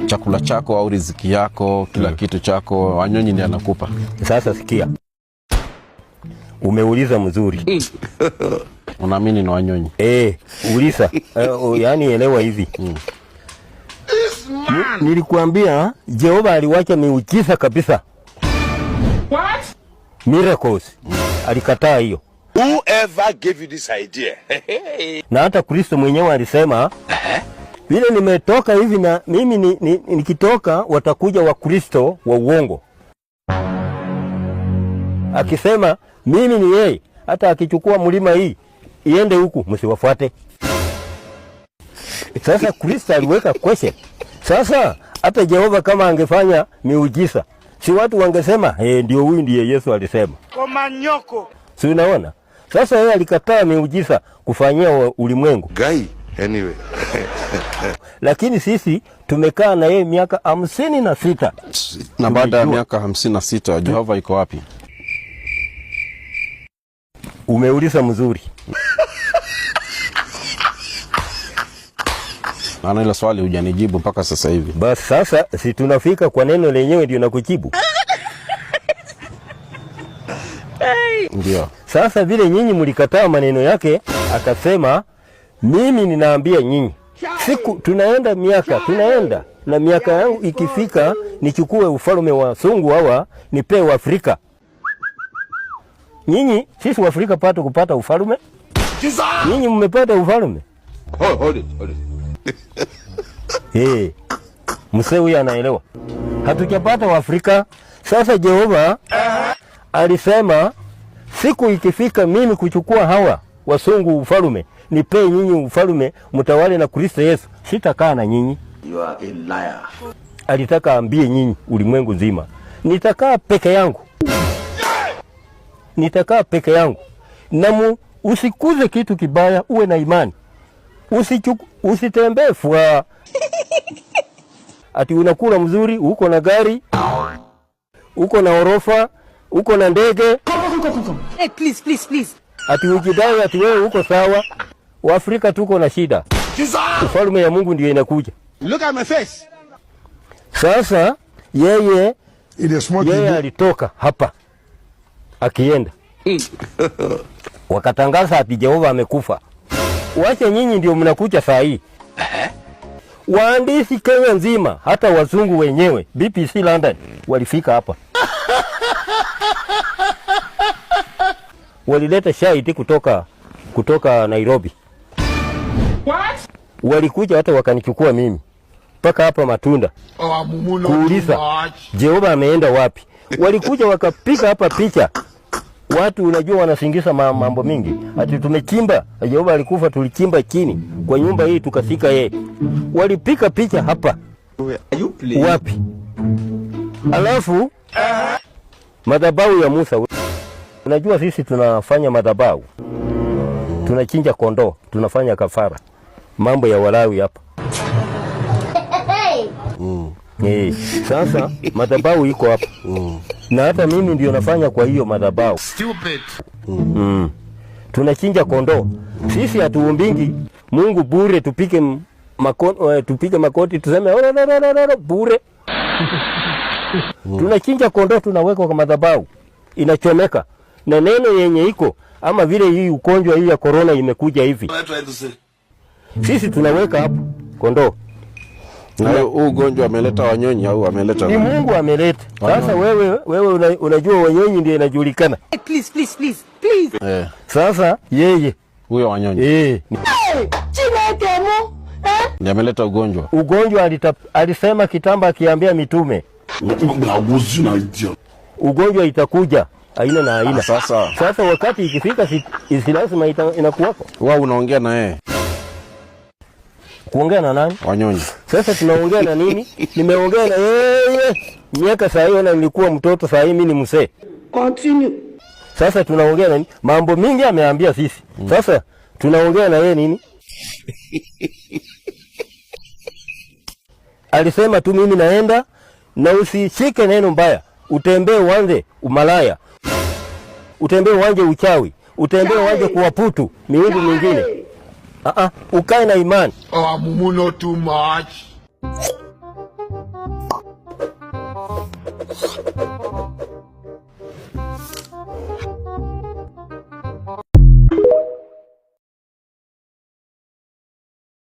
chakula chako au riziki yako, kila kitu chako, Wanyonyi ndiye anakupa. Sasa sikia, umeuliza mzuri. Unaamini na Wanyonyi? Uliza. Yani elewa hivi. Nilikuambia Jehova aliwacha miujiza kabisa. What? Miracles. Alikataa hiyo. Whoever gave you this idea? Na hata Kristo mwenyewe alisema, vile nimetoka hivi na mimi nikitoka watakuja wa Kristo wa uongo. Akisema mimi ni yeye, hata akichukua mlima hii iende huku msiwafuate. Sasa Kristo aliweka question. Sasa hata Jehova kama angefanya miujiza, si watu wangesema ndio huyu ndiye Yesu alisema. Komanyoko. Si unaona? Sasa yeye alikataa miujiza kufanyia ulimwengu. Guy, anyway. Lakini sisi tumekaa na yeye miaka 56. Na baada ya miaka 56 Jehova iko wapi? Umeuliza mzuri. Maana ile swali hujanijibu mpaka sasa hivi. Basi sasa si tunafika kwa neno lenyewe ndio nakujibu. Ndio. Sasa vile nyinyi mlikataa maneno yake, akasema mimi ninaambia nyinyi, siku tunaenda na miaka yangu ikifika nichukue ufalme wa sungu hawa nipewe Afrika. Nyinyi sisi wa Afrika kupata ufalme? Nyinyi mmepata ufalme? Hold it. Mzee huyu anaelewa. Hatujapata wa Afrika. Sasa Jehova alisema siku ikifika mimi kuchukua hawa wasungu ufalme, nipe nyinyi ufalme mtawale na Kristo Yesu, sitakaa na nyinyi. You are a liar. Alitaka ambie nyinyi ulimwengu nzima, nitakaa peke yangu. Nitakaa peke yangu. Na usikuze kitu kibaya, uwe na imani. Usitembee fua. Ati unakula mzuri, uko na gari, uko na orofa, uko na ndege. Hey, please. Ati ujidai ati wewe uko sawa. Waafrika tuko na shida. Ufalme ya Mungu ndio inakuja. Look at my face. Sasa yeye alitoka hapa akienda. Wakatangaza ati Jehova amekufa. Wacha nyinyi ndio mnakuja saa hii. Waandishi Kenya nzima, hata wazungu wenyewe, BBC London walifika hapa. Walileta shahidi kutoka Nairobi. What? Walikuja hata wakanichukua mimi mpaka hapa Matunda. Kuuliza Jehova ameenda wapi? Walikuja wakapiga hapa picha. Watu unajua wanasingiza mambo mingi. Ati tumechimba, Jehova alikufa, tulichimba chini kwa nyumba hii tukafika yeye. Walipika picha hapa. Wapi? Alafu madhabahu ya Musa. Unajua sisi tunafanya madhabahu. Tunachinja kondoo, tunafanya kafara. Mambo ya Walawi hapa. Sasa madhabahu iko hapa. Na hata mimi ndio nafanya kwa hiyo madhabahu. Stupid. Tunachinja kondoo. Sisi hatuombingi Mungu bure, tupike makoti tuseme bure. Tunachinja kondoo, tunaweka kwa madhabahu. Inachomeka. Na neno yenye iko ama vile hii ugonjwa hii ya corona imekuja hivi. Sisi tunaweka hapo kondoo. Na huu ugonjwa ameleta Wanyonyi au ameleta? Ni Mungu ameleta. Sasa wewe unajua Wanyonyi ndio inajulikana. Please. Sasa yeye huyo Wanyonyi. Ndiye ameleta ugonjwa. Ugonjwa alisema kitamba akiambia mitume. Ugonjwa itakuja aina na aina. Sasa wakati ikifika si lazima inakuwako. Wao unaongea na yeye. Kuongea na nani? Wanyonyi. Sasa tunaongea na nini? Nimeongea na yeye. Miaka saa hiyo na nilikuwa mtoto, saa hii mimi ni mzee. Continue. Sasa tunaongea na nini? Mambo mingi ameambia sisi. Sasa tunaongea na yeye nini? Alisema tu mimi naenda na usishike neno mbaya. Utembee uanze umalaya. Utembee uanze uchawi. Utembee uanze kuwaputu miungu mingine. Ukae na imani. Not too much.